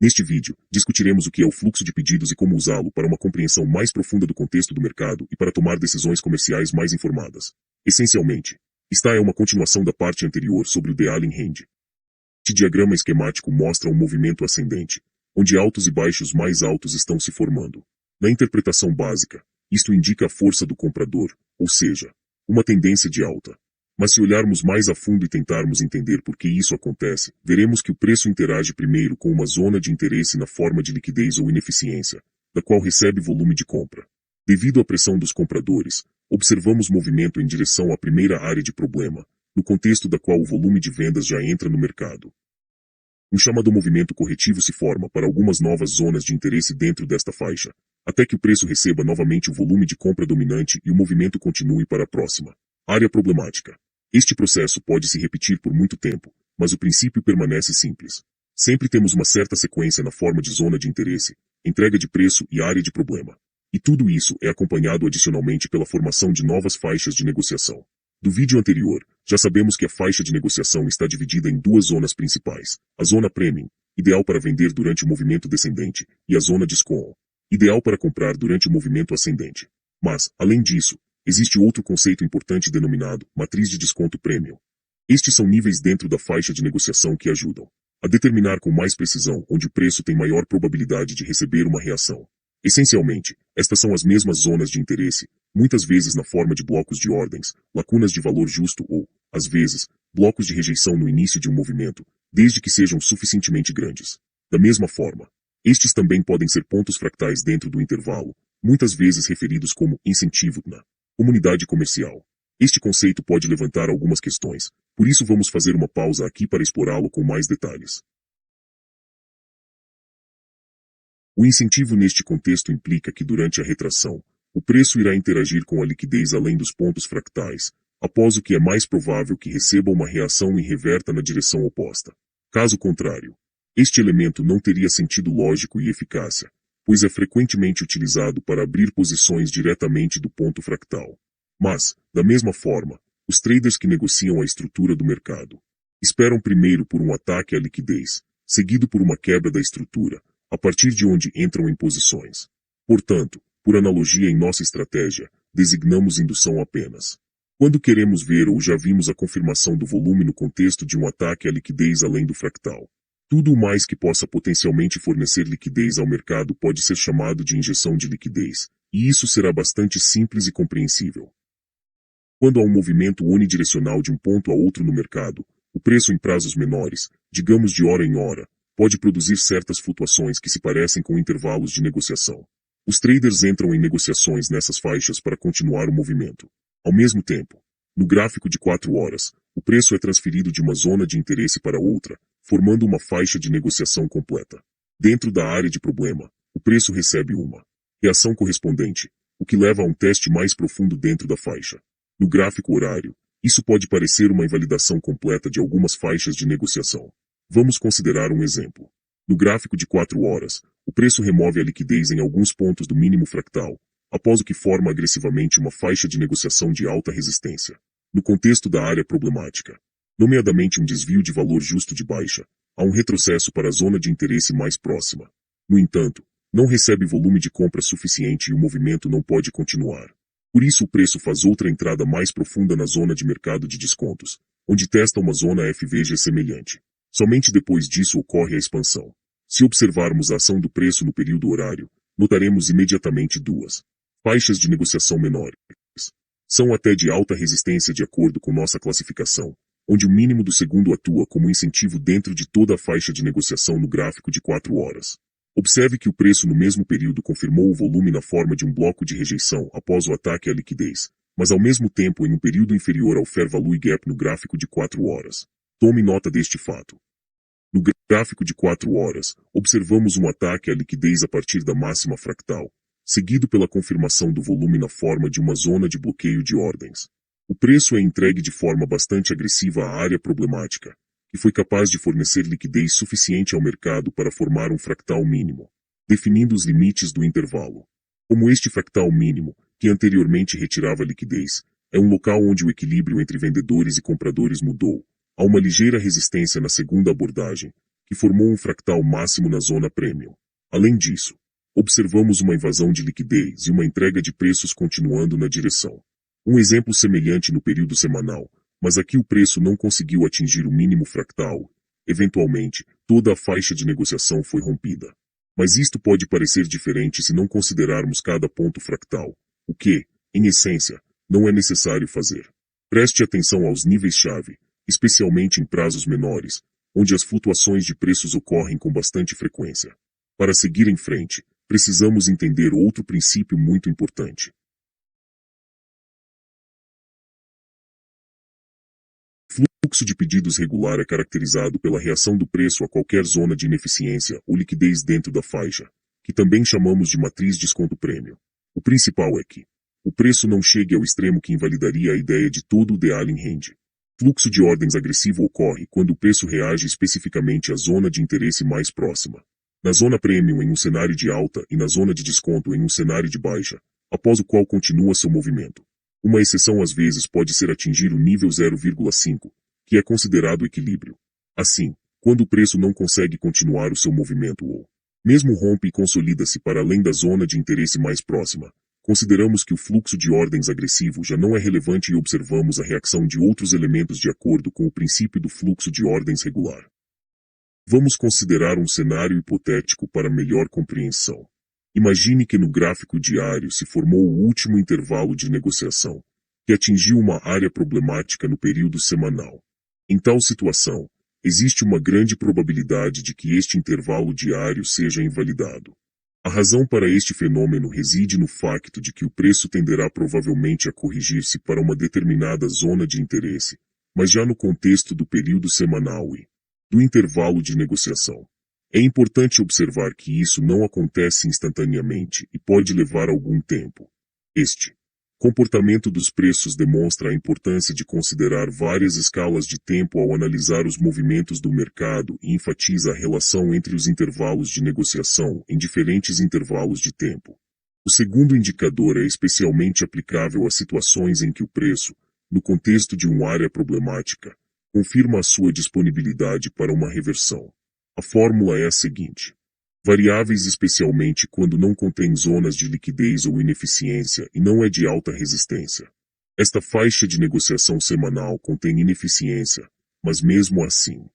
Neste vídeo, discutiremos o que é o fluxo de pedidos e como usá-lo para uma compreensão mais profunda do contexto do mercado e para tomar decisões comerciais mais informadas. Essencialmente, esta é uma continuação da parte anterior sobre o de Allen Hand. Este diagrama esquemático mostra um movimento ascendente, onde altos e baixos mais altos estão se formando. Na interpretação básica, isto indica a força do comprador, ou seja, uma tendência de alta. Mas se olharmos mais a fundo e tentarmos entender por que isso acontece, veremos que o preço interage primeiro com uma zona de interesse na forma de liquidez ou ineficiência, da qual recebe volume de compra. Devido à pressão dos compradores, observamos movimento em direção à primeira área de problema, no contexto da qual o volume de vendas já entra no mercado. Um chamado movimento corretivo se forma para algumas novas zonas de interesse dentro desta faixa, até que o preço receba novamente o volume de compra dominante e o movimento continue para a próxima área problemática. Este processo pode se repetir por muito tempo, mas o princípio permanece simples. Sempre temos uma certa sequência na forma de zona de interesse, entrega de preço e área de problema. E tudo isso é acompanhado adicionalmente pela formação de novas faixas de negociação. Do vídeo anterior, já sabemos que a faixa de negociação está dividida em duas zonas principais: a zona premium, ideal para vender durante o movimento descendente, e a zona discount, ideal para comprar durante o movimento ascendente. Mas, além disso, existe outro conceito importante denominado matriz de desconto premium. Estes são níveis dentro da faixa de negociação que ajudam a determinar com mais precisão onde o preço tem maior probabilidade de receber uma reação. Essencialmente, estas são as mesmas zonas de interesse, muitas vezes na forma de blocos de ordens, lacunas de valor justo ou, às vezes, blocos de rejeição no início de um movimento, desde que sejam suficientemente grandes. Da mesma forma, estes também podem ser pontos fractais dentro do intervalo, muitas vezes referidos como incentivo na comunidade comercial. Este conceito pode levantar algumas questões, por isso vamos fazer uma pausa aqui para explorá-lo com mais detalhes. O incentivo neste contexto implica que durante a retração, o preço irá interagir com a liquidez além dos pontos fractais, após o que é mais provável que receba uma reação e reverta na direção oposta. Caso contrário, este elemento não teria sentido lógico e eficácia, pois é frequentemente utilizado para abrir posições diretamente do ponto fractal. Mas, da mesma forma, os traders que negociam a estrutura do mercado esperam primeiro por um ataque à liquidez, seguido por uma quebra da estrutura, a partir de onde entram em posições. Portanto, por analogia em nossa estratégia, designamos indução apenas quando queremos ver ou já vimos a confirmação do volume no contexto de um ataque à liquidez além do fractal. Tudo o mais que possa potencialmente fornecer liquidez ao mercado pode ser chamado de injeção de liquidez, e isso será bastante simples e compreensível. Quando há um movimento unidirecional de um ponto a outro no mercado, o preço em prazos menores, digamos de hora em hora, pode produzir certas flutuações que se parecem com intervalos de negociação. Os traders entram em negociações nessas faixas para continuar o movimento. Ao mesmo tempo, no gráfico de 4 horas, o preço é transferido de uma zona de interesse para outra, formando uma faixa de negociação completa. Dentro da área de problema, o preço recebe uma reação correspondente, o que leva a um teste mais profundo dentro da faixa. No gráfico horário, isso pode parecer uma invalidação completa de algumas faixas de negociação. Vamos considerar um exemplo. No gráfico de 4 horas, o preço remove a liquidez em alguns pontos do mínimo fractal, após o que forma agressivamente uma faixa de negociação de alta resistência. No contexto da área problemática, nomeadamente um desvio de valor justo de baixa, há um retrocesso para a zona de interesse mais próxima. No entanto, não recebe volume de compra suficiente e o movimento não pode continuar. Por isso o preço faz outra entrada mais profunda na zona de mercado de descontos, onde testa uma zona FVG semelhante. Somente depois disso ocorre a expansão. Se observarmos a ação do preço no período horário, notaremos imediatamente duas faixas de negociação menores. São até de alta resistência de acordo com nossa classificação, onde o mínimo do segundo atua como incentivo dentro de toda a faixa de negociação no gráfico de 4 horas. Observe que o preço no mesmo período confirmou o volume na forma de um bloco de rejeição após o ataque à liquidez, mas ao mesmo tempo em um período inferior ao Fair Value Gap no gráfico de 4 horas. Tome nota deste fato. No gráfico de 4 horas, observamos um ataque à liquidez a partir da máxima fractal, seguido pela confirmação do volume na forma de uma zona de bloqueio de ordens. O preço é entregue de forma bastante agressiva à área problemática, que foi capaz de fornecer liquidez suficiente ao mercado para formar um fractal mínimo, definindo os limites do intervalo. Como este fractal mínimo, que anteriormente retirava liquidez, é um local onde o equilíbrio entre vendedores e compradores mudou, há uma ligeira resistência na segunda abordagem, que formou um fractal máximo na zona premium. Além disso, observamos uma invasão de liquidez e uma entrega de preços continuando na direção. Um exemplo semelhante no período semanal, mas aqui o preço não conseguiu atingir o mínimo fractal. Eventualmente, toda a faixa de negociação foi rompida. Mas isto pode parecer diferente se não considerarmos cada ponto fractal, o que, em essência, não é necessário fazer. Preste atenção aos níveis-chave, especialmente em prazos menores, onde as flutuações de preços ocorrem com bastante frequência. Para seguir em frente, precisamos entender outro princípio muito importante. O fluxo de pedidos regular é caracterizado pela reação do preço a qualquer zona de ineficiência ou liquidez dentro da faixa, que também chamamos de matriz desconto-prêmio. O principal é que o preço não chegue ao extremo que invalidaria a ideia de todo o de-Allen Range. Fluxo de ordens agressivo ocorre quando o preço reage especificamente à zona de interesse mais próxima. Na zona premium em um cenário de alta e na zona de desconto em um cenário de baixa, após o qual continua seu movimento. Uma exceção às vezes pode ser atingir o nível 0,5, que é considerado equilíbrio. Assim, quando o preço não consegue continuar o seu movimento ou mesmo rompe e consolida-se para além da zona de interesse mais próxima, consideramos que o fluxo de ordens agressivo já não é relevante e observamos a reação de outros elementos de acordo com o princípio do fluxo de ordens regular. Vamos considerar um cenário hipotético para melhor compreensão. Imagine que no gráfico diário se formou o último intervalo de negociação, que atingiu uma área problemática no período semanal. Em tal situação, existe uma grande probabilidade de que este intervalo diário seja invalidado. A razão para este fenômeno reside no facto de que o preço tenderá provavelmente a corrigir-se para uma determinada zona de interesse, mas já no contexto do período semanal e do intervalo de negociação. É importante observar que isso não acontece instantaneamente e pode levar algum tempo. Este comportamento dos preços demonstra a importância de considerar várias escalas de tempo ao analisar os movimentos do mercado e enfatiza a relação entre os intervalos de negociação em diferentes intervalos de tempo. O segundo indicador é especialmente aplicável a situações em que o preço, no contexto de uma área problemática, confirma a sua disponibilidade para uma reversão. A fórmula é a seguinte: variáveis especialmente quando não contém zonas de liquidez ou ineficiência e não é de alta resistência. Esta faixa de negociação semanal contém ineficiência, mas mesmo assim,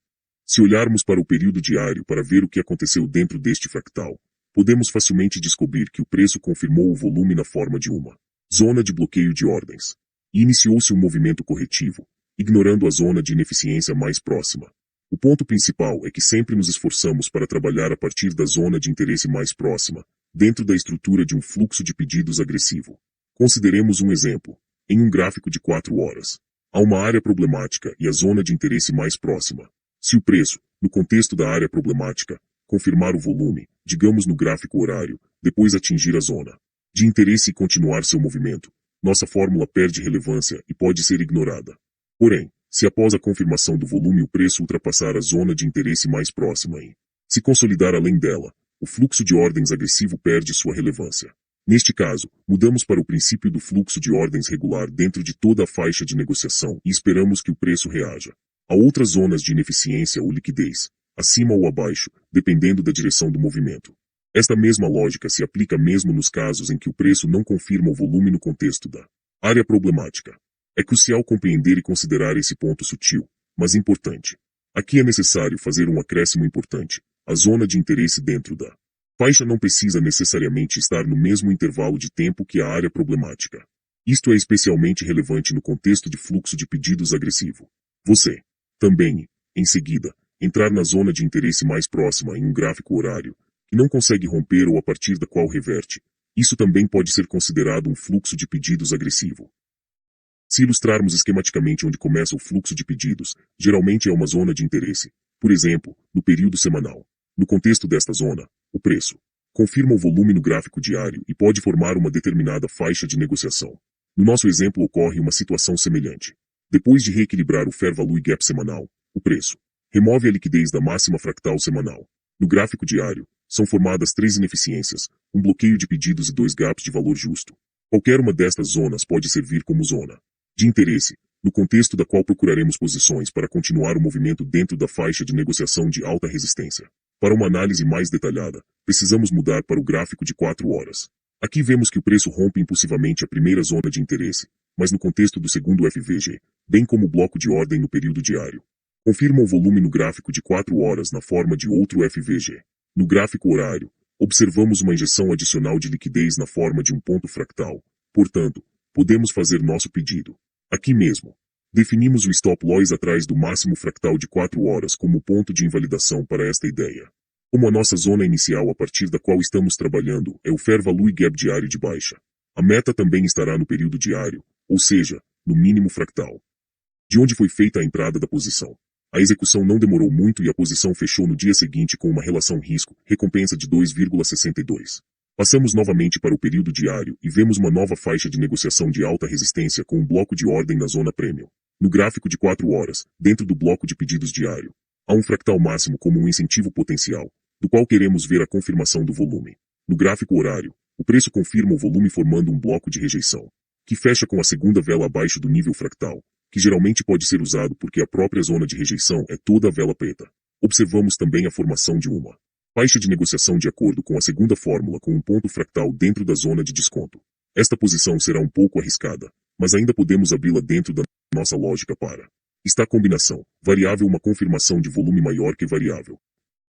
se olharmos para o período diário para ver o que aconteceu dentro deste fractal, podemos facilmente descobrir que o preço confirmou o volume na forma de uma zona de bloqueio de ordens, e iniciou-se um movimento corretivo, ignorando a zona de ineficiência mais próxima. O ponto principal é que sempre nos esforçamos para trabalhar a partir da zona de interesse mais próxima, dentro da estrutura de um fluxo de pedidos agressivo. Consideremos um exemplo. Em um gráfico de 4 horas, há uma área problemática e a zona de interesse mais próxima. Se o preço, no contexto da área problemática, confirmar o volume, digamos no gráfico horário, depois atingir a zona de interesse e continuar seu movimento, nossa fórmula perde relevância e pode ser ignorada. Porém, se após a confirmação do volume o preço ultrapassar a zona de interesse mais próxima e se consolidar além dela, o fluxo de ordens agressivo perde sua relevância. Neste caso, mudamos para o princípio do fluxo de ordens regular dentro de toda a faixa de negociação e esperamos que o preço reaja a outras zonas de ineficiência ou liquidez, acima ou abaixo, dependendo da direção do movimento. Esta mesma lógica se aplica mesmo nos casos em que o preço não confirma o volume no contexto da área problemática. É crucial compreender e considerar esse ponto sutil, mas importante. Aqui é necessário fazer um acréscimo importante. A zona de interesse dentro da faixa não precisa necessariamente estar no mesmo intervalo de tempo que a área problemática. Isto é especialmente relevante no contexto de fluxo de pedidos agressivo. Você, também, em seguida, entrar na zona de interesse mais próxima em um gráfico horário, que não consegue romper ou a partir da qual reverte. Isso também pode ser considerado um fluxo de pedidos agressivo. Se ilustrarmos esquematicamente onde começa o fluxo de pedidos, geralmente é uma zona de interesse, por exemplo, no período semanal. No contexto desta zona, o preço confirma o volume no gráfico diário e pode formar uma determinada faixa de negociação. No nosso exemplo ocorre uma situação semelhante. Depois de reequilibrar o Fair Value Gap semanal, o preço remove a liquidez da máxima fractal semanal. No gráfico diário, são formadas 3 ineficiências, um bloqueio de pedidos e 2 gaps de valor justo. Qualquer uma destas zonas pode servir como zona de interesse, no contexto da qual procuraremos posições para continuar o movimento dentro da faixa de negociação de alta resistência. Para uma análise mais detalhada, precisamos mudar para o gráfico de 4 horas. Aqui vemos que o preço rompe impulsivamente a primeira zona de interesse, mas no contexto do segundo FVG, bem como o bloco de ordem no período diário. Confirma o volume no gráfico de 4 horas na forma de outro FVG. No gráfico horário, observamos uma injeção adicional de liquidez na forma de um ponto fractal. Portanto, podemos fazer nosso pedido. Aqui mesmo. Definimos o stop loss atrás do máximo fractal de 4 horas como ponto de invalidação para esta ideia. Como a nossa zona inicial a partir da qual estamos trabalhando é o Fair Value Gap diário de baixa, a meta também estará no período diário, ou seja, no mínimo fractal. De onde foi feita a entrada da posição? A execução não demorou muito e a posição fechou no dia seguinte com uma relação risco-recompensa de 2,62. Passamos novamente para o período diário e vemos uma nova faixa de negociação de alta resistência com um bloco de ordem na zona premium. No gráfico de 4 horas, dentro do bloco de pedidos diário, há um fractal máximo como um incentivo potencial, do qual queremos ver a confirmação do volume. No gráfico horário, o preço confirma o volume formando um bloco de rejeição, que fecha com a segunda vela abaixo do nível fractal, que geralmente pode ser usado porque a própria zona de rejeição é toda a vela preta. Observamos também a formação de uma faixa de negociação de acordo com a segunda fórmula com um ponto fractal dentro da zona de desconto. Esta posição será um pouco arriscada, mas ainda podemos abri-la dentro da nossa lógica para esta combinação, variável uma confirmação de volume maior que variável.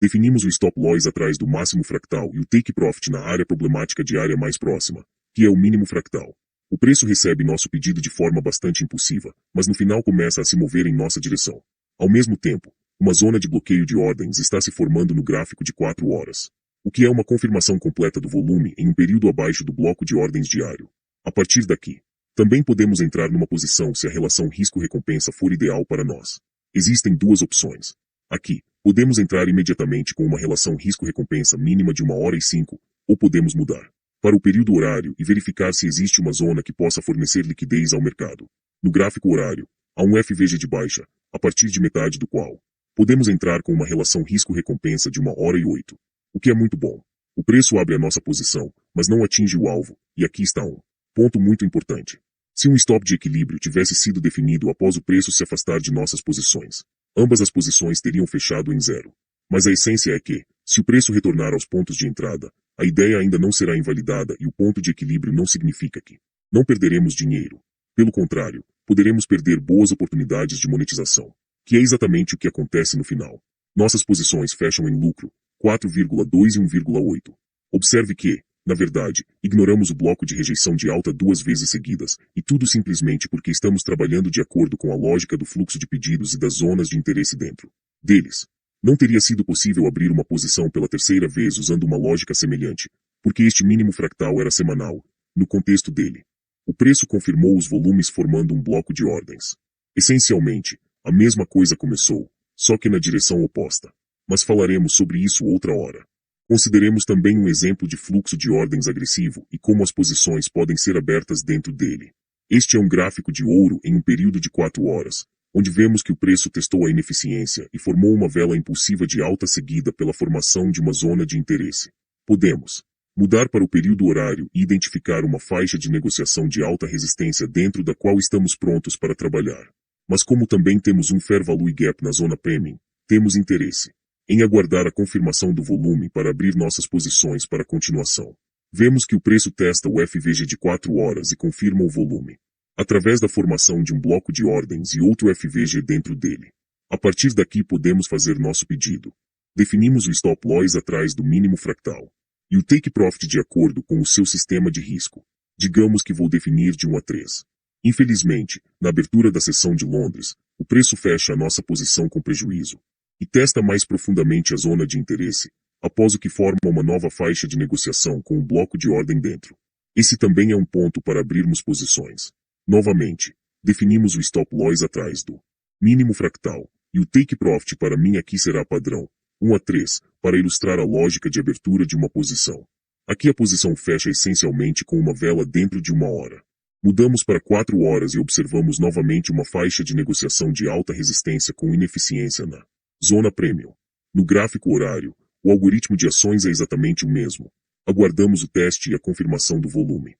Definimos o stop loss atrás do máximo fractal e o take profit na área problemática de área mais próxima, que é o mínimo fractal. O preço recebe nosso pedido de forma bastante impulsiva, mas no final começa a se mover em nossa direção. Ao mesmo tempo, uma zona de bloqueio de ordens está se formando no gráfico de 4 horas, o que é uma confirmação completa do volume em um período abaixo do bloco de ordens diário. A partir daqui, também podemos entrar numa posição se a relação risco-recompensa for ideal para nós. Existem duas opções. Aqui, podemos entrar imediatamente com uma relação risco-recompensa mínima de 1 hora e 5, ou podemos mudar para o período horário e verificar se existe uma zona que possa fornecer liquidez ao mercado. No gráfico horário, há um FVG de baixa, a partir de metade do qual podemos entrar com uma relação risco-recompensa de 1 hora e 8, o que é muito bom. O preço abre a nossa posição, mas não atinge o alvo, e aqui está um ponto muito importante. Se um stop de equilíbrio tivesse sido definido após o preço se afastar de nossas posições, ambas as posições teriam fechado em zero. Mas a essência é que, se o preço retornar aos pontos de entrada, a ideia ainda não será invalidada e o ponto de equilíbrio não significa que não perderemos dinheiro. Pelo contrário, poderemos perder boas oportunidades de monetização, que é exatamente o que acontece no final. Nossas posições fecham em lucro, 4,2 e 1,8. Observe que, na verdade, ignoramos o bloco de rejeição de alta 2 vezes seguidas, e tudo simplesmente porque estamos trabalhando de acordo com a lógica do fluxo de pedidos e das zonas de interesse dentro deles. Não teria sido possível abrir uma posição pela terceira vez usando uma lógica semelhante, porque este mínimo fractal era semanal, no contexto dele. O preço confirmou os volumes formando um bloco de ordens. Essencialmente, a mesma coisa começou, só que na direção oposta. Mas falaremos sobre isso outra hora. Consideremos também um exemplo de fluxo de ordens agressivo e como as posições podem ser abertas dentro dele. Este é um gráfico de ouro em um período de 4 horas, onde vemos que o preço testou a ineficiência e formou uma vela impulsiva de alta seguida pela formação de uma zona de interesse. Podemos mudar para o período horário e identificar uma faixa de negociação de alta resistência dentro da qual estamos prontos para trabalhar. Mas como também temos um Fair Value Gap na zona Premium, temos interesse em aguardar a confirmação do volume para abrir nossas posições para a continuação. Vemos que o preço testa o FVG de 4 horas e confirma o volume, através da formação de um bloco de ordens e outro FVG dentro dele. A partir daqui podemos fazer nosso pedido. Definimos o stop loss atrás do mínimo fractal e o take profit de acordo com o seu sistema de risco. Digamos que vou definir de 1 a 3. Infelizmente, na abertura da sessão de Londres, o preço fecha a nossa posição com prejuízo e testa mais profundamente a zona de interesse, após o que forma uma nova faixa de negociação com um bloco de ordem dentro. Esse também é um ponto para abrirmos posições. Novamente, definimos o stop loss atrás do mínimo fractal, e o take profit para mim aqui será padrão, 1 a 3, para ilustrar a lógica de abertura de uma posição. Aqui a posição fecha essencialmente com uma vela dentro de 1 hora. Mudamos para 4 horas e observamos novamente uma faixa de negociação de alta resistência com ineficiência na zona premium. No gráfico horário, o algoritmo de ações é exatamente o mesmo. Aguardamos o teste e a confirmação do volume.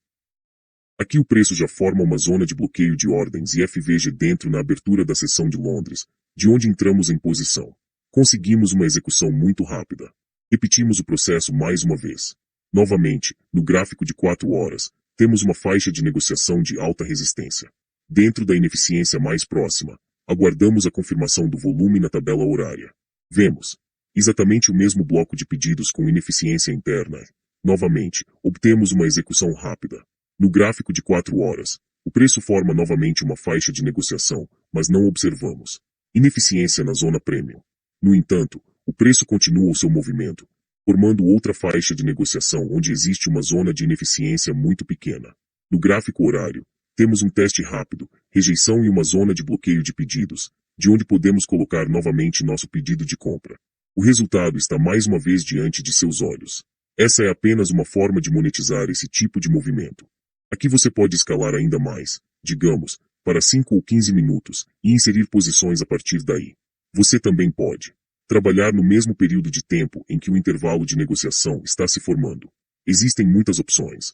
Aqui o preço já forma uma zona de bloqueio de ordens e FVG dentro na abertura da sessão de Londres, de onde entramos em posição. Conseguimos uma execução muito rápida. Repetimos o processo mais uma vez. Novamente, no gráfico de 4 horas, temos uma faixa de negociação de alta resistência. Dentro da ineficiência mais próxima, aguardamos a confirmação do volume na tabela horária. Vemos exatamente o mesmo bloco de pedidos com ineficiência interna. Novamente, obtemos uma execução rápida. No gráfico de 4 horas, o preço forma novamente uma faixa de negociação, mas não observamos ineficiência na zona premium. No entanto, o preço continua o seu movimento, formando outra faixa de negociação onde existe uma zona de ineficiência muito pequena. No gráfico horário, temos um teste rápido, rejeição e uma zona de bloqueio de pedidos, de onde podemos colocar novamente nosso pedido de compra. O resultado está mais uma vez diante de seus olhos. Essa é apenas uma forma de monetizar esse tipo de movimento. Aqui você pode escalar ainda mais, digamos, para 5 ou 15 minutos, e inserir posições a partir daí. Você também pode trabalhar no mesmo período de tempo em que o intervalo de negociação está se formando. Existem muitas opções.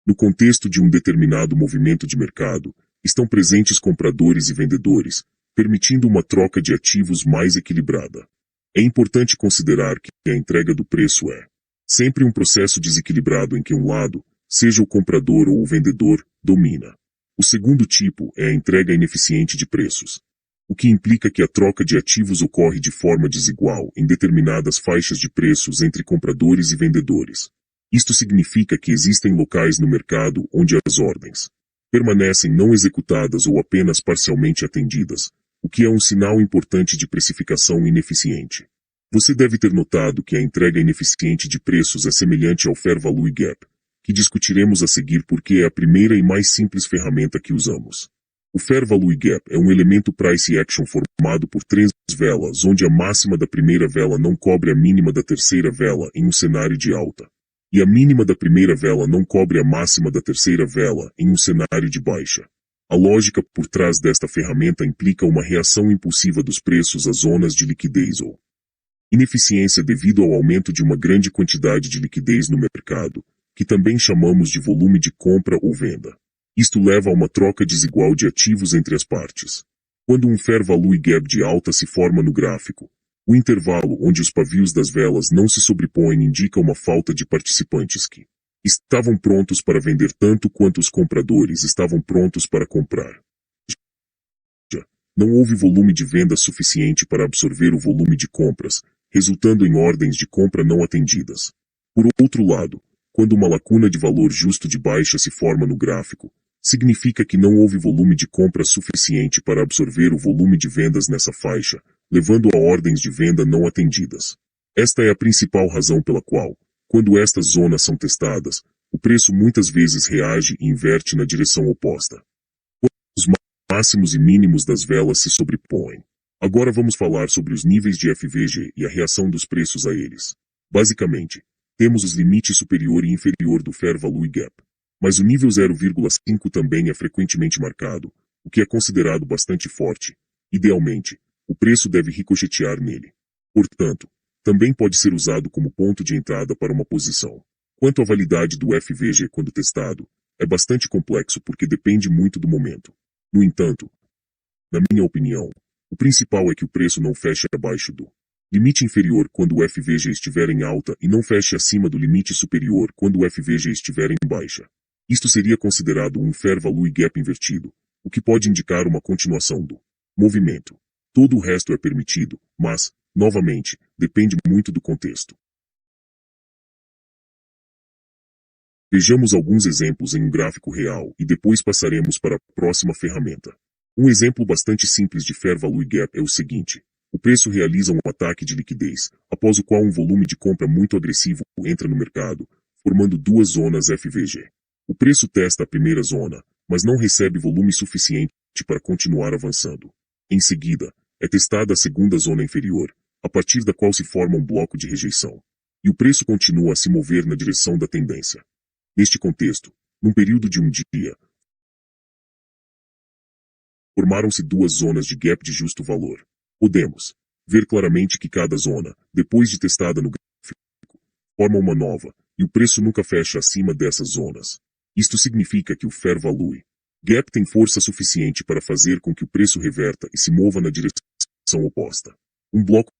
No contexto de um determinado movimento de mercado, estão presentes compradores e vendedores, permitindo uma troca de ativos mais equilibrada. É importante considerar que a entrega do preço é sempre um processo desequilibrado em que um lado, seja o comprador ou o vendedor, domina. O segundo tipo é a entrega ineficiente de preços, o que implica que a troca de ativos ocorre de forma desigual em determinadas faixas de preços entre compradores e vendedores. Isto significa que existem locais no mercado onde as ordens permanecem não executadas ou apenas parcialmente atendidas, o que é um sinal importante de precificação ineficiente. Você deve ter notado que a entrega ineficiente de preços é semelhante ao Fair Value Gap, que discutiremos a seguir porque é a primeira e mais simples ferramenta que usamos. O Fair Value Gap é um elemento price action formado por 3 velas onde a máxima da primeira vela não cobre a mínima da terceira vela em um cenário de alta, e a mínima da primeira vela não cobre a máxima da terceira vela em um cenário de baixa. A lógica por trás desta ferramenta implica uma reação impulsiva dos preços às zonas de liquidez ou ineficiência devido ao aumento de uma grande quantidade de liquidez no mercado, que também chamamos de volume de compra ou venda. Isto leva a uma troca desigual de ativos entre as partes. Quando um Fair Value Gap de alta se forma no gráfico, o intervalo onde os pavios das velas não se sobrepõem indica uma falta de participantes que estavam prontos para vender tanto quanto os compradores estavam prontos para comprar. Não houve volume de vendas suficiente para absorver o volume de compras, resultando em ordens de compra não atendidas. Por outro lado, quando uma lacuna de valor justo de baixa se forma no gráfico, significa que não houve volume de compra suficiente para absorver o volume de vendas nessa faixa, levando a ordens de venda não atendidas. Esta é a principal razão pela qual, quando estas zonas são testadas, o preço muitas vezes reage e inverte na direção oposta. Os máximos e mínimos das velas se sobrepõem. Agora vamos falar sobre os níveis de FVG e a reação dos preços a eles. Basicamente, temos os limites superior e inferior do Fair Value Gap. Mas o nível 0,5 também é frequentemente marcado, o que é considerado bastante forte. Idealmente, o preço deve ricochetear nele. Portanto, também pode ser usado como ponto de entrada para uma posição. Quanto à validade do FVG quando testado, é bastante complexo porque depende muito do momento. No entanto, na minha opinião, o principal é que o preço não feche abaixo do limite inferior quando o FVG estiver em alta e não feche acima do limite superior quando o FVG estiver em baixa. Isto seria considerado um Fair Value Gap invertido, o que pode indicar uma continuação do movimento. Todo o resto é permitido, mas, novamente, depende muito do contexto. Vejamos alguns exemplos em um gráfico real e depois passaremos para a próxima ferramenta. Um exemplo bastante simples de Fair Value Gap é o seguinte. O preço realiza um ataque de liquidez, após o qual um volume de compra muito agressivo entra no mercado, formando duas zonas FVG. O preço testa a primeira zona, mas não recebe volume suficiente para continuar avançando. Em seguida, é testada a segunda zona inferior, a partir da qual se forma um bloco de rejeição. E o preço continua a se mover na direção da tendência. Neste contexto, num período de um dia, formaram-se duas zonas de gap de justo valor. Podemos ver claramente que cada zona, depois de testada no gráfico, forma uma nova, e o preço nunca fecha acima dessas zonas. Isto significa que o Fair Value Gap tem força suficiente para fazer com que o preço reverta e se mova na direção oposta. Um bloco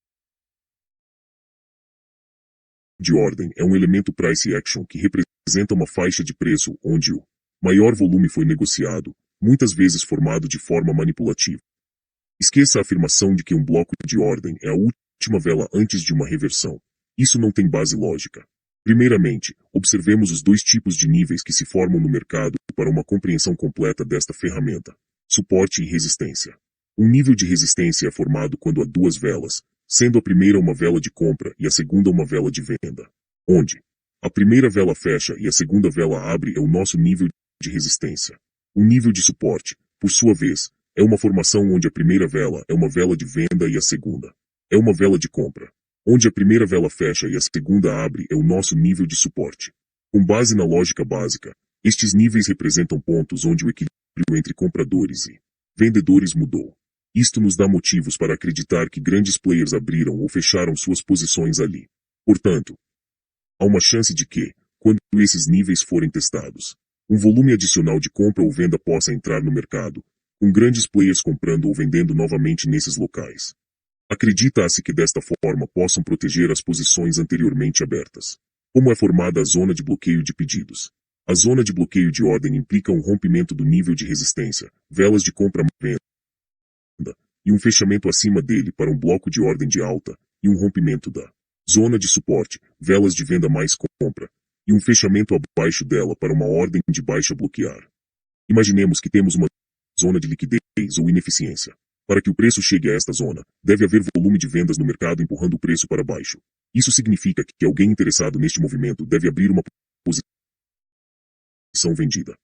de ordem é um elemento price action que representa uma faixa de preço onde o maior volume foi negociado, muitas vezes formado de forma manipulativa. Esqueça a afirmação de que um bloco de ordem é a última vela antes de uma reversão. Isso não tem base lógica. Primeiramente, observemos os dois tipos de níveis que se formam no mercado para uma compreensão completa desta ferramenta: suporte e resistência. Um nível de resistência é formado quando há duas velas, sendo a primeira uma vela de compra e a segunda uma vela de venda. Onde a primeira vela fecha e a segunda vela abre é o nosso nível de resistência. Um nível de suporte, por sua vez, é uma formação onde a primeira vela é uma vela de venda e a segunda é uma vela de compra. Onde a primeira vela fecha e a segunda abre é o nosso nível de suporte. Com base na lógica básica, estes níveis representam pontos onde o equilíbrio entre compradores e vendedores mudou. Isto nos dá motivos para acreditar que grandes players abriram ou fecharam suas posições ali. Portanto, há uma chance de que, quando esses níveis forem testados, um volume adicional de compra ou venda possa entrar no mercado, com grandes players comprando ou vendendo novamente nesses locais. Acredita-se que desta forma possam proteger as posições anteriormente abertas. Como é formada a zona de bloqueio de pedidos? A zona de bloqueio de ordem implica um rompimento do nível de resistência, velas de compra-venda, e um fechamento acima dele para um bloco de ordem de alta, e um rompimento da zona de suporte, velas de venda mais compra, e um fechamento abaixo dela para uma ordem de baixa bloquear. Imaginemos que temos uma zona de liquidez ou ineficiência. Para que o preço chegue a esta zona, deve haver volume de vendas no mercado empurrando o preço para baixo. Isso significa que alguém interessado neste movimento deve abrir uma posição vendida.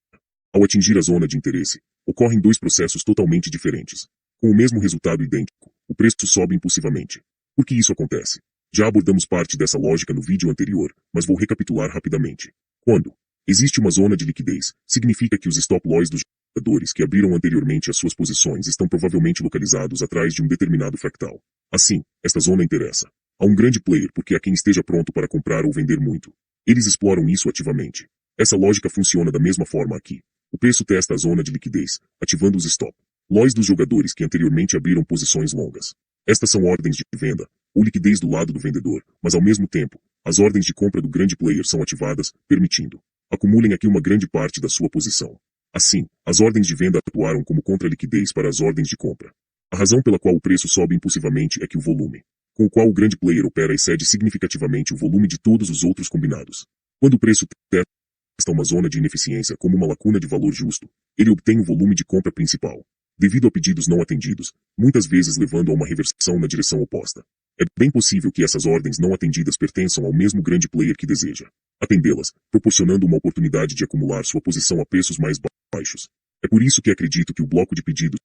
Ao atingir a zona de interesse, ocorrem dois processos totalmente diferentes. Com o mesmo resultado idêntico, o preço sobe impulsivamente. Por que isso acontece? Já abordamos parte dessa lógica no vídeo anterior, mas vou recapitular rapidamente. Quando existe uma zona de liquidez, significa que os stop loss dos jogadores que abriram anteriormente as suas posições estão provavelmente localizados atrás de um determinado fractal. Assim, esta zona interessa a um grande player porque há quem esteja pronto para comprar ou vender muito. Eles exploram isso ativamente. Essa lógica funciona da mesma forma aqui. O preço testa a zona de liquidez, ativando os stop loss dos jogadores que anteriormente abriram posições longas. Estas são ordens de venda, ou liquidez do lado do vendedor, mas ao mesmo tempo, as ordens de compra do grande player são ativadas, permitindo acumulem aqui uma grande parte da sua posição. Assim, as ordens de venda atuaram como contra-liquidez para as ordens de compra. A razão pela qual o preço sobe impulsivamente é que o volume com o qual o grande player opera excede significativamente o volume de todos os outros combinados. Quando o preço testa uma zona de ineficiência como uma lacuna de valor justo, ele obtém o volume de compra principal, devido a pedidos não atendidos, muitas vezes levando a uma reversão na direção oposta. É bem possível que essas ordens não atendidas pertençam ao mesmo grande player que deseja atendê-las, proporcionando uma oportunidade de acumular sua posição a preços mais baixos. É por isso que acredito que o bloco de pedidos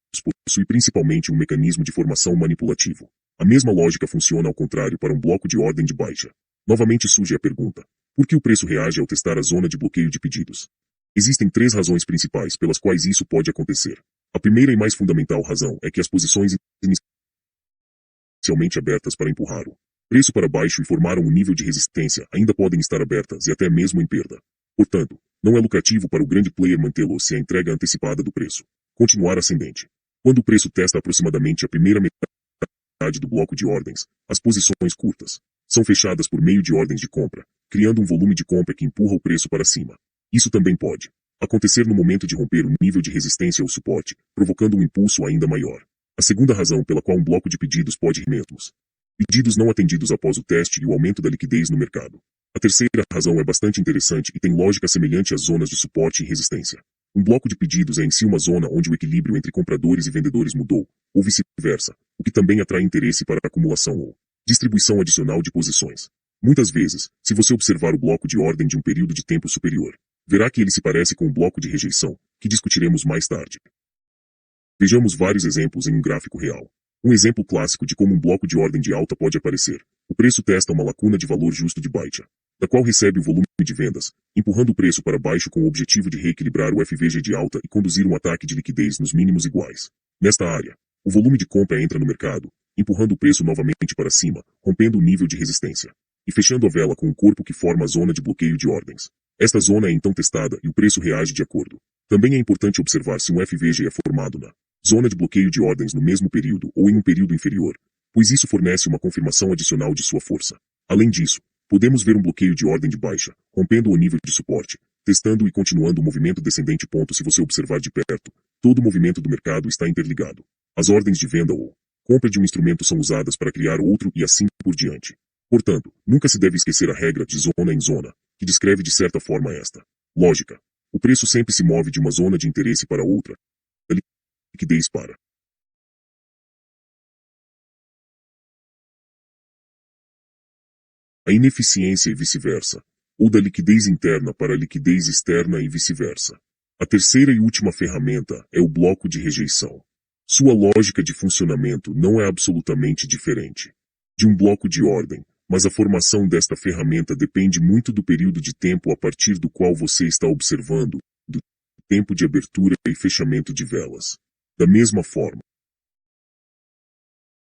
possui principalmente um mecanismo de formação manipulativo. A mesma lógica funciona ao contrário para um bloco de ordem de baixa. Novamente surge a pergunta: por que o preço reage ao testar a zona de bloqueio de pedidos? Existem três razões principais pelas quais isso pode acontecer. A primeira e mais fundamental razão é que as posições inicialmente abertas para empurrar o preço para baixo e formaram um nível de resistência ainda podem estar abertas e até mesmo em perda. Portanto, não é lucrativo para o grande player mantê-lo se a entrega antecipada do preço continuar ascendente. Quando o preço testa aproximadamente a primeira metade do bloco de ordens, as posições curtas são fechadas por meio de ordens de compra, criando um volume de compra que empurra o preço para cima. Isso também pode acontecer no momento de romper o nível de resistência ou suporte, provocando um impulso ainda maior. A segunda razão pela qual um bloco de pedidos pode mesmos pedidos não atendidos após o teste e o aumento da liquidez no mercado. A terceira razão é bastante interessante e tem lógica semelhante às zonas de suporte e resistência. Um bloco de pedidos é em si uma zona onde o equilíbrio entre compradores e vendedores mudou, ou vice-versa, o que também atrai interesse para a acumulação ou distribuição adicional de posições. Muitas vezes, se você observar o bloco de ordem de um período de tempo superior, verá que ele se parece com o bloco de rejeição, que discutiremos mais tarde. Vejamos vários exemplos em um gráfico real. Um exemplo clássico de como um bloco de ordem de alta pode aparecer. O preço testa uma lacuna de valor justo de baixa, da qual recebe o volume de vendas, empurrando o preço para baixo com o objetivo de reequilibrar o FVG de alta e conduzir um ataque de liquidez nos mínimos iguais. Nesta área, o volume de compra entra no mercado, empurrando o preço novamente para cima, rompendo o nível de resistência, e fechando a vela com o corpo que forma a zona de bloqueio de ordens. Esta zona é então testada e o preço reage de acordo. Também é importante observar se um FVG é formado na zona de bloqueio de ordens no mesmo período ou em um período inferior, pois isso fornece uma confirmação adicional de sua força. Além disso, podemos ver um bloqueio de ordem de baixa, rompendo o nível de suporte, testando e continuando o movimento descendente. Se você observar de perto, todo o movimento do mercado está interligado. As ordens de venda ou compra de um instrumento são usadas para criar outro e assim por diante. Portanto, nunca se deve esquecer a regra de zona em zona, que descreve de certa forma esta lógica. O preço sempre se move de uma zona de interesse para outra, da liquidez para a ineficiência e vice-versa, ou da liquidez interna para a liquidez externa e vice-versa. A terceira e última ferramenta é o bloco de rejeição. Sua lógica de funcionamento não é absolutamente diferente de um bloco de ordem, mas a formação desta ferramenta depende muito do período de tempo a partir do qual você está observando, do tempo de abertura e fechamento de velas. Da mesma forma,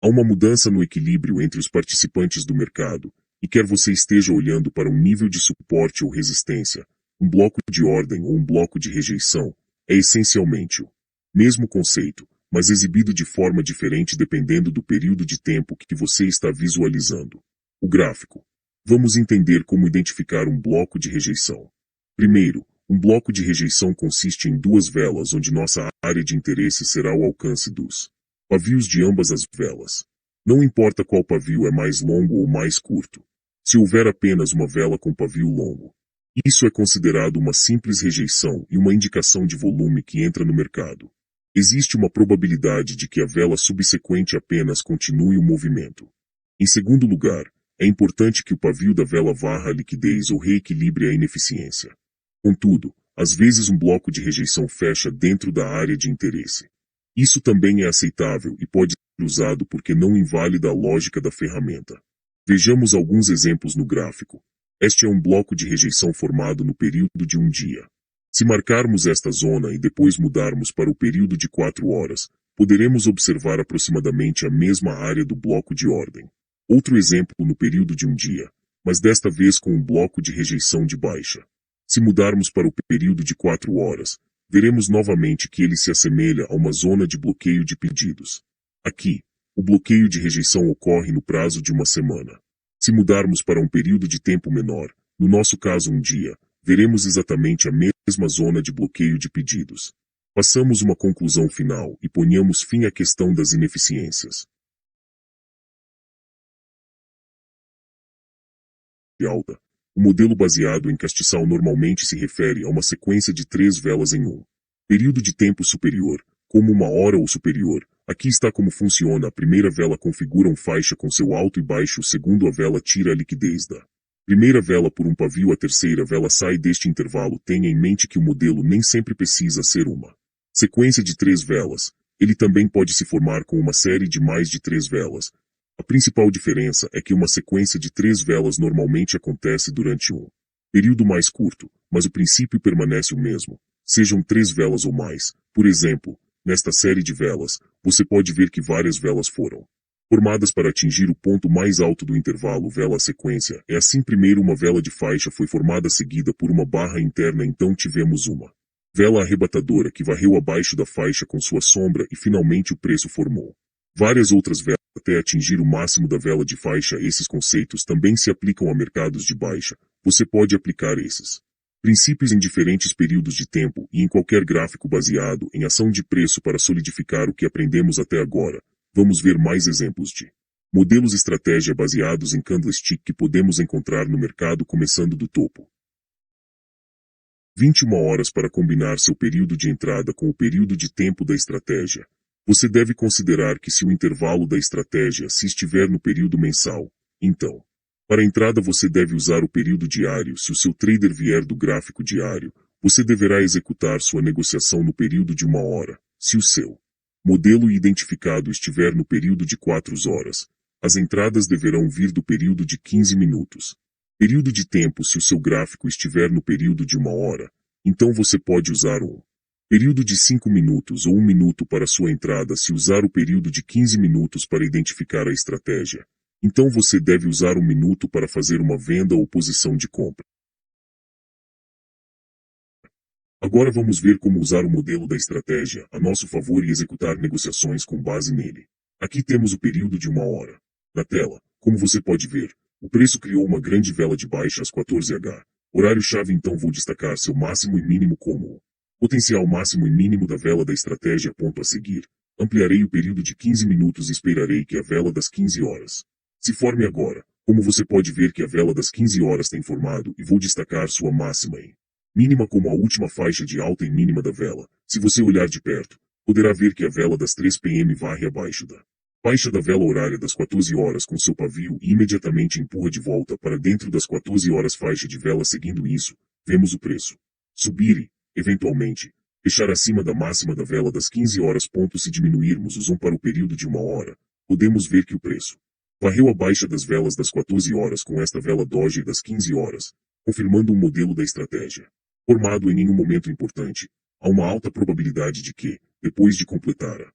há uma mudança no equilíbrio entre os participantes do mercado, e quer você esteja olhando para um nível de suporte ou resistência, um bloco de ordem ou um bloco de rejeição, é essencialmente o mesmo conceito, mas exibido de forma diferente dependendo do período de tempo que você está visualizando. O gráfico. Vamos entender como identificar um bloco de rejeição. Primeiro, um bloco de rejeição consiste em duas velas onde nossa área de interesse será o alcance dos pavios de ambas as velas. Não importa qual pavio é mais longo ou mais curto. Se houver apenas uma vela com pavio longo, isso é considerado uma simples rejeição e uma indicação de volume que entra no mercado. Existe uma probabilidade de que a vela subsequente apenas continue o movimento. Em segundo lugar, é importante que o pavio da vela varra a liquidez ou reequilibre a ineficiência. Contudo, às vezes um bloco de rejeição fecha dentro da área de interesse. Isso também é aceitável e pode ser usado porque não invalida a lógica da ferramenta. Vejamos alguns exemplos no gráfico. Este é um bloco de rejeição formado no período de um dia. Se marcarmos esta zona e depois mudarmos para o período de 4 horas, poderemos observar aproximadamente a mesma área do bloco de ordem. Outro exemplo no período de um dia, mas desta vez com um bloco de rejeição de baixa. Se mudarmos para o período de 4 horas, veremos novamente que ele se assemelha a uma zona de bloqueio de pedidos. Aqui, o bloqueio de rejeição ocorre no prazo de uma semana. Se mudarmos para um período de tempo menor, no nosso caso um dia, veremos exatamente a mesma zona de bloqueio de pedidos. Façamos uma conclusão final e ponhamos fim à questão das ineficiências. Alta. O modelo baseado em castiçal normalmente se refere a uma sequência de 3 velas em um período de tempo superior, como 1 hora ou superior. Aqui está como funciona. A primeira vela configura um faixa com seu alto e baixo. O segundo, a vela tira a liquidez da primeira vela por um pavio. A terceira vela sai deste intervalo. Tenha em mente que o modelo nem sempre precisa ser uma sequência de 3 velas. Ele também pode se formar com uma série de mais de 3 velas. A principal diferença é que uma sequência de 3 velas normalmente acontece durante um período mais curto, mas o princípio permanece o mesmo. Sejam 3 velas ou mais. Por exemplo, nesta série de velas, você pode ver que várias velas foram formadas para atingir o ponto mais alto do intervalo. Vela. A sequência é assim: primeiro uma vela de faixa foi formada, seguida por uma barra interna, então tivemos uma vela arrebatadora que varreu abaixo da faixa com sua sombra e finalmente o preço formou várias outras velas até atingir o máximo da vela de faixa. Esses conceitos também se aplicam a mercados de baixa. Você pode aplicar esses princípios em diferentes períodos de tempo e em qualquer gráfico baseado em ação de preço para solidificar o que aprendemos até agora. Vamos ver mais exemplos de modelos estratégia baseados em candlestick que podemos encontrar no mercado, começando do topo. 21 horas para combinar seu período de entrada com o período de tempo da estratégia. Você deve considerar que se o intervalo da estratégia se estiver no período mensal, então, para a entrada você deve usar o período diário. Se o seu trader vier do gráfico diário, você deverá executar sua negociação no período de 1 hora. Se o seu modelo identificado estiver no período de 4 horas, as entradas deverão vir do período de 15 minutos. Período de tempo: se o seu gráfico estiver no período de 1 hora, então você pode usar um Período de 5 minutos ou 1 minuto para sua entrada se usar o período de 15 minutos para identificar a estratégia. Então você deve usar 1 minuto para fazer uma venda ou posição de compra. Agora vamos ver como usar o modelo da estratégia a nosso favor e executar negociações com base nele. Aqui temos o período de 1 hora. Na tela, como você pode ver, o preço criou uma grande vela de baixa às 14h. Horário-chave, então vou destacar seu máximo e mínimo como o potencial máximo e mínimo da vela da estratégia. Ponto a seguir. Ampliarei o período de 15 minutos e esperarei que a vela das 15 horas se forme agora. Como você pode ver que a vela das 15 horas tem formado e vou destacar sua máxima e mínima como a última faixa de alta e mínima da vela. Se você olhar de perto, poderá ver que a vela das 3 p.m. varre abaixo da faixa da vela horária das 14 horas com seu pavio e imediatamente empurra de volta para dentro das 14 horas faixa de vela. Seguindo isso, vemos o preço subir e, eventualmente, fechar acima da máxima da vela das 15 horas. Se diminuirmos o zoom para o período de 1 hora, podemos ver que o preço varreu abaixo das velas das 14 horas com esta vela doji das 15 horas, confirmando o modelo da estratégia formado em nenhum momento importante. Há uma alta probabilidade de que, depois de completar a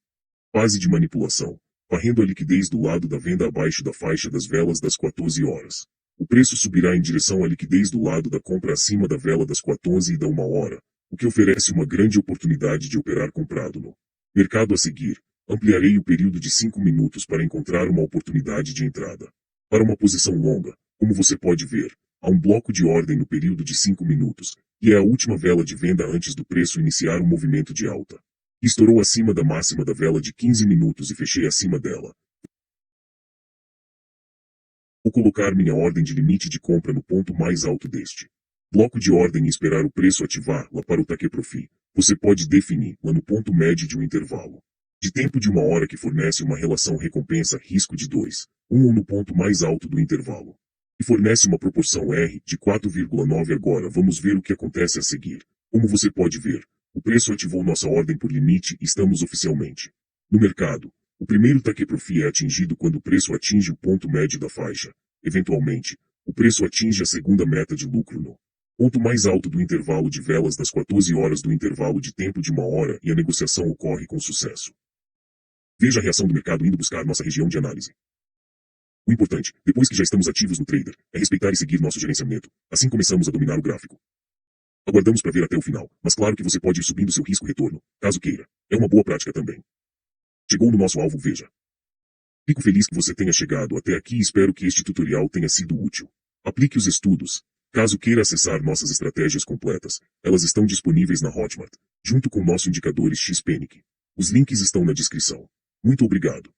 fase de manipulação, varrendo a liquidez do lado da venda abaixo da faixa das velas das 14 horas, o preço subirá em direção à liquidez do lado da compra acima da vela das 14 e da 1 hora, o que oferece uma grande oportunidade de operar comprado no mercado a seguir. Ampliarei o período de 5 minutos para encontrar uma oportunidade de entrada. Para uma posição longa, como você pode ver, há um bloco de ordem no período de 5 minutos, e é a última vela de venda antes do preço iniciar um movimento de alta. Estourou acima da máxima da vela de 15 minutos e fechei acima dela. Vou colocar minha ordem de limite de compra no ponto mais alto deste bloco de ordem e esperar o preço ativar lá para o take profit. Você pode definir lá no ponto médio de um intervalo de tempo de 1 hora que fornece uma relação recompensa-risco de 2, 1 ou no ponto mais alto do intervalo e fornece uma proporção R de 4,9. Agora vamos ver o que acontece a seguir. Como você pode ver, o preço ativou nossa ordem por limite e estamos oficialmente no mercado. O primeiro take profit é atingido quando o preço atinge o ponto médio da faixa. Eventualmente, o preço atinge a segunda meta de lucro no ponto mais alto do intervalo de velas das 14 horas do intervalo de tempo de 1 hora e a negociação ocorre com sucesso. Veja a reação do mercado indo buscar nossa região de análise. O importante, depois que já estamos ativos no trader, é respeitar e seguir nosso gerenciamento. Assim começamos a dominar o gráfico. Aguardamos para ver até o final, mas claro que você pode ir subindo seu risco-retorno, caso queira. É uma boa prática também. Chegou no nosso alvo, veja. Fico feliz que você tenha chegado até aqui e espero que este tutorial tenha sido útil. Aplique os estudos. Caso queira acessar nossas estratégias completas, elas estão disponíveis na Hotmart, junto com nosso indicadores XPenic. Os links estão na descrição. Muito obrigado.